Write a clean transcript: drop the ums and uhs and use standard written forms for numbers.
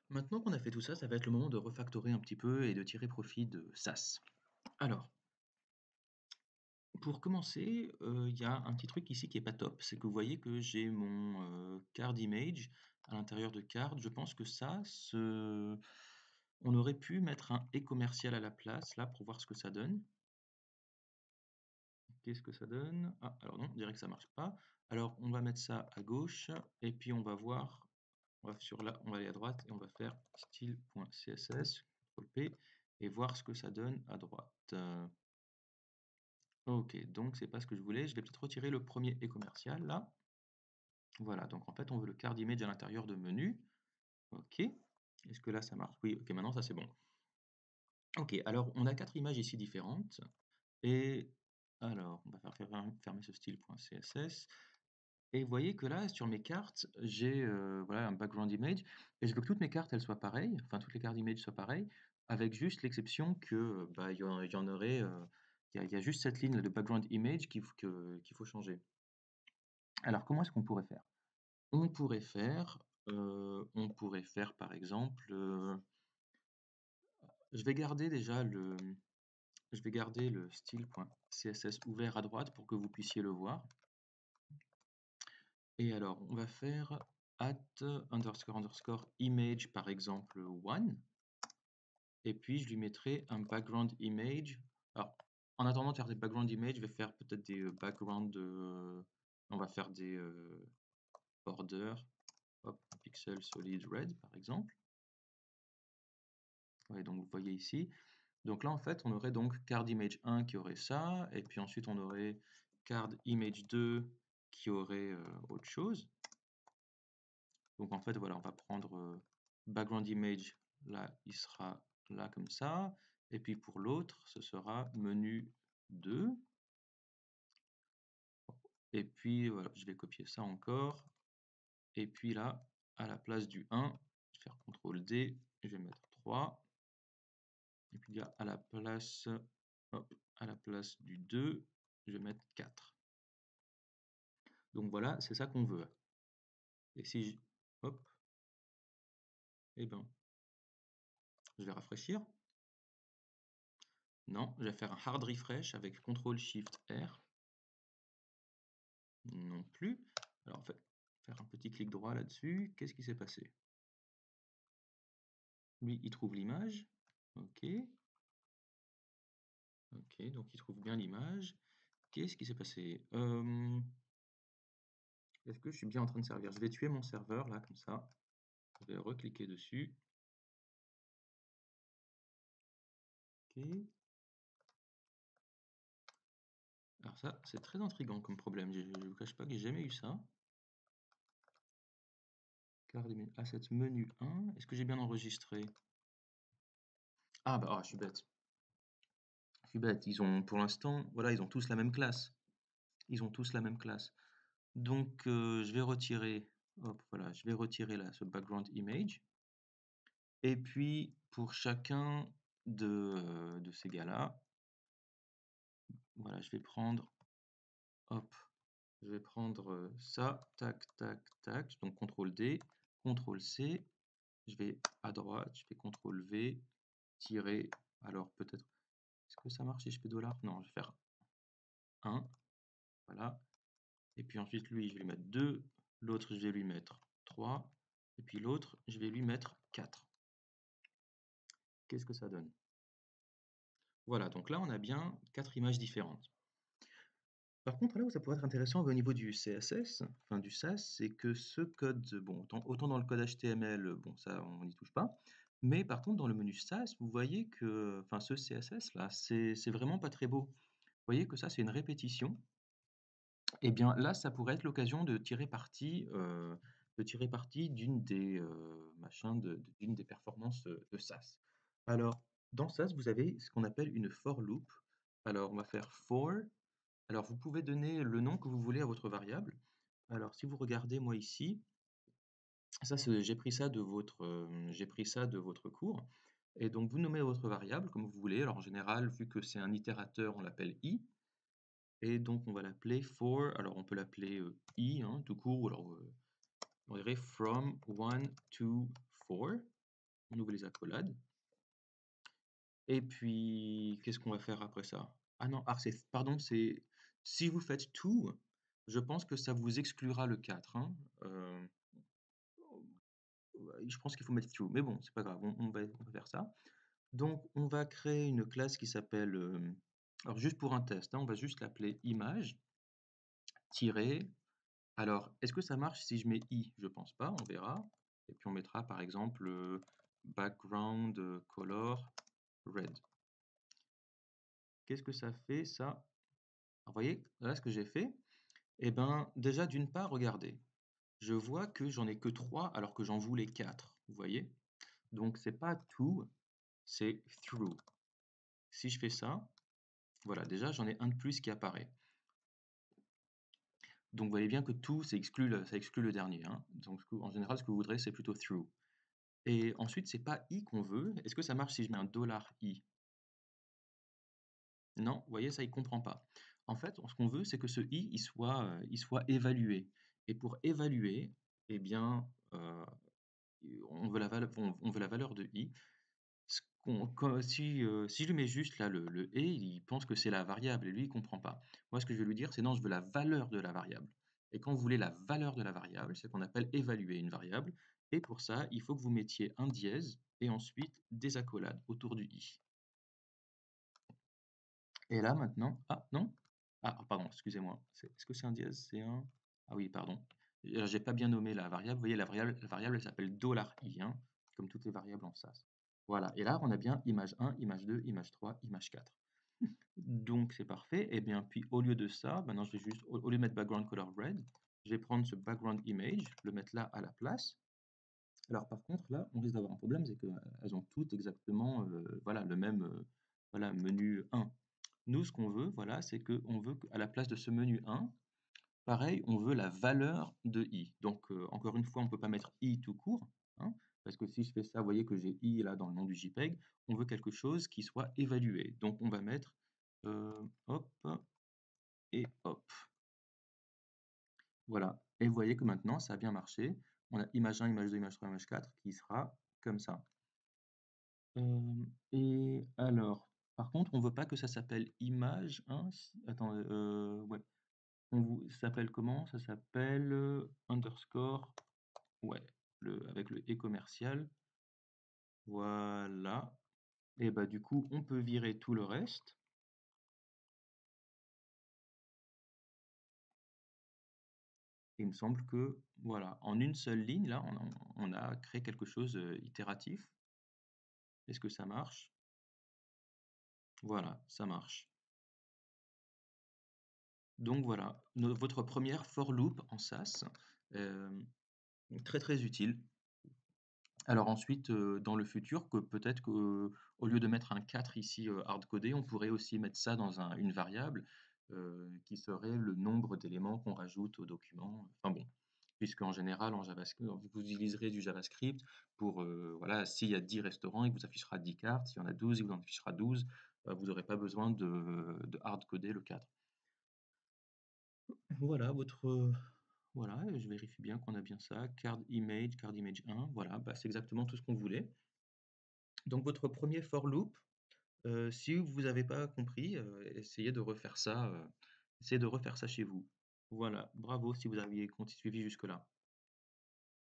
Maintenant qu'on a fait tout ça, ça va être le moment de refactorer un petit peu et de tirer profit de SAS. Alors, pour commencer, il y a un petit truc ici qui est pas top, c'est que vous voyez que j'ai mon, card image à l'intérieur de card. Je pense que ça, on aurait pu mettre un et commercial à la place, là, pour voir ce que ça donne. Qu'est-ce que ça donne? Ah, alors non, on dirait que ça marche pas. Alors, on va mettre ça à gauche et puis on va voir, on va aller à droite et on va faire style.css, CTRL P, et voir ce que ça donne à droite. Ok, donc c'est pas ce que je voulais. Je vais peut-être retirer le premier et commercial là. Voilà, donc en fait on veut le card image à l'intérieur de menu. Ok. Est-ce que là ça marche? Oui, ok, maintenant ça c'est bon. Ok, alors on a quatre images ici différentes. Et alors, on va fermer ce style.css. Et vous voyez que là, sur mes cartes, j'ai voilà, un background image. Et je veux que toutes mes cartes elles soient pareilles, enfin toutes les cartes image soient pareilles, avec juste l'exception que bah, il y en aurait. Il y a juste cette ligne de background image qu'il faut changer. Alors, comment est-ce qu'on pourrait faire? On pourrait faire par exemple, je vais garder déjà je vais garder le style.css ouvert à droite pour que vous puissiez le voir. Et alors, on va faire @_ image par exemple one. Et puis, je lui mettrai un background image. Alors, en attendant de faire des background image, je vais faire peut-être des background. On va faire des borders. Hop, pixel solid red par exemple. Ouais, donc vous voyez ici. Donc là, en fait, on aurait donc card image 1 qui aurait ça, et puis ensuite on aurait card image 2 qui aurait autre chose. Donc en fait, voilà, on va prendre background image, là, il sera là comme ça, et puis pour l'autre, ce sera menu 2. Et puis voilà, je vais copier ça encore, et puis là, à la place du 1, je vais faire CTRL D, je vais mettre 3. Et puis là, hop, à la place du 2, je vais mettre 4. Donc voilà, c'est ça qu'on veut. Et si je, hop, et ben, je vais rafraîchir. Non, je vais faire un hard refresh avec CTRL SHIFT R. Non plus. Alors, en fait, faire un petit clic droit là-dessus. Qu'est-ce qui s'est passé? Lui, il trouve l'image. Ok. Ok, donc il trouve bien l'image. Qu'est-ce qui s'est passé? Est-ce que je suis bien en train de servir? Je vais tuer mon serveur là, comme ça. Je vais recliquer dessus. Ok. Alors ça, c'est très intriguant comme problème. Je ne vous cache pas que j'ai jamais eu ça. Card Asset menu 1. Est-ce que j'ai bien enregistré? Ah bah, je suis bête. Je suis bête. Ils ont, pour l'instant, voilà, ils ont tous la même classe. Ils ont tous la même classe. Donc, je vais retirer, hop, voilà, je vais retirer là ce background image. Et puis, pour chacun de ces gars-là, voilà, je vais prendre, hop, je vais prendre ça, tac, tac, tac. Donc, CTRL D, CTRL C. Je vais à droite, je fais CTRL V, tirer. Alors, peut-être, est-ce que ça marche si je fais $? Non, je vais faire 1. Voilà. Et puis ensuite, lui, je vais lui mettre 2. L'autre, je vais lui mettre 3. Et puis l'autre, je vais lui mettre 4. Qu'est-ce que ça donne? Voilà, donc là, on a bien 4 images différentes. Par contre, là où ça pourrait être intéressant au niveau du CSS, enfin du SAS, c'est que ce code, bon, autant dans le code HTML, bon, ça, on n'y touche pas. Mais par contre, dans le menu SAS, vous voyez que, enfin, ce CSS là, c'est vraiment pas très beau. Vous voyez que ça, c'est une répétition. Et bien là, ça pourrait être l'occasion de tirer parti d'une des d'une des performances de SAS. Alors, dans SAS, vous avez ce qu'on appelle une for loop. Alors, on va faire for. Alors, vous pouvez donner le nom que vous voulez à votre variable. Alors, si vous regardez moi ici, ça, j'ai pris ça de votre cours. Et donc, vous nommez votre variable comme vous voulez. Alors, en général, vu que c'est un itérateur, on l'appelle i. Et donc, on va l'appeler for. Alors, on peut l'appeler i, hein, tout court. Alors, on dirait from 1 to 4. On ouvre les accolades. Et puis, qu'est-ce qu'on va faire après ça? Ah non, ah c'est pardon, c'est si vous faites tout, je pense que ça vous exclura le 4, hein. Je pense qu'il faut mettre true, mais bon, c'est pas grave, on va faire ça. Donc on va créer une classe qui s'appelle, alors juste pour un test, hein, on va juste l'appeler image tiret alors est-ce que ça marche si je mets i? Je pense pas, on verra. Et puis on mettra par exemple, background, color red. Qu'est-ce que ça fait ça? Alors vous voyez, là ce que j'ai fait, eh ben, déjà d'une part, regardez, je vois que j'en ai que 3 alors que j'en voulais 4. Vous voyez? Donc c'est pas to, c'est through. Si je fais ça, voilà, déjà j'en ai un de plus qui apparaît. Donc vous voyez bien que to, ça exclut le dernier, hein. Donc en général, ce que vous voudrez, c'est plutôt through. Et ensuite, c'est pas i qu'on veut. Est-ce que ça marche si je mets un $i? Non, vous voyez, ça, il comprend pas. En fait, ce qu'on veut, c'est que ce i, il soit évalué. Et pour évaluer, eh bien, on veut la valeur de i. Si je lui mets juste là le et, il pense que c'est la variable et lui, il comprend pas. Moi, ce que je vais lui dire, c'est non, je veux la valeur de la variable. Et quand vous voulez la valeur de la variable, c'est qu'on appelle évaluer une variable. Et pour ça, il faut que vous mettiez un dièse et ensuite des accolades autour du i. Et là maintenant, ah non, ah pardon, excusez-moi, est-ce que c'est un dièse? C'est un, ah oui, pardon. J'ai pas bien nommé la variable. Vous voyez, la variable, elle s'appelle $i, hein, comme toutes les variables en SAS. Voilà, et là, on a bien image 1, image 2, image 3, image 4. Donc, c'est parfait. Et bien, puis, au lieu de ça, maintenant, je vais juste, au lieu de mettre background color red, je vais prendre ce background image, le mettre là à la place. Alors, par contre, là, on risque d'avoir un problème, c'est qu'elles ont toutes exactement, voilà, le même, voilà, menu 1. Nous, ce qu'on veut, voilà, c'est qu'on veut qu'à la place de ce menu 1, pareil, on veut la valeur de i. Donc, encore une fois, on ne peut pas mettre i tout court, hein, parce que si je fais ça, vous voyez que j'ai i là dans le nom du JPEG, on veut quelque chose qui soit évalué. Donc, on va mettre hop et hop. Voilà. Et vous voyez que maintenant, ça a bien marché. On a image 1, image 2, image 3, image 4 qui sera comme ça. Et alors, par contre, on ne veut pas que ça s'appelle image 1. Attends, ouais. Ça s'appelle comment? Ça s'appelle underscore, ouais, avec le et commercial. Voilà. Et bah du coup, on peut virer tout le reste. Il me semble que, voilà, en une seule ligne, là, on a créé quelque chose itératif. Est-ce que ça marche? Voilà, ça marche. Donc voilà, votre première for loop en SAS, très très utile. Alors ensuite, dans le futur, que peut-être qu'au lieu de mettre un 4 ici, hard-codé, on pourrait aussi mettre ça dans une variable, qui serait le nombre d'éléments qu'on rajoute au document. Enfin bon, puisqu'en général, en JavaScript, vous utiliserez du JavaScript pour, voilà, s'il y a 10 restaurants, il vous affichera 10 cartes. S'il y en a 12, il vous en affichera 12. Vous n'aurez pas besoin de hard-coder le 4. Voilà, voilà, je vérifie bien qu'on a bien ça. Card image 1, voilà, bah, c'est exactement tout ce qu'on voulait. Donc votre premier for loop, si vous n'avez pas compris, essayez de refaire ça chez vous. Voilà, bravo si vous aviez suivi jusque-là.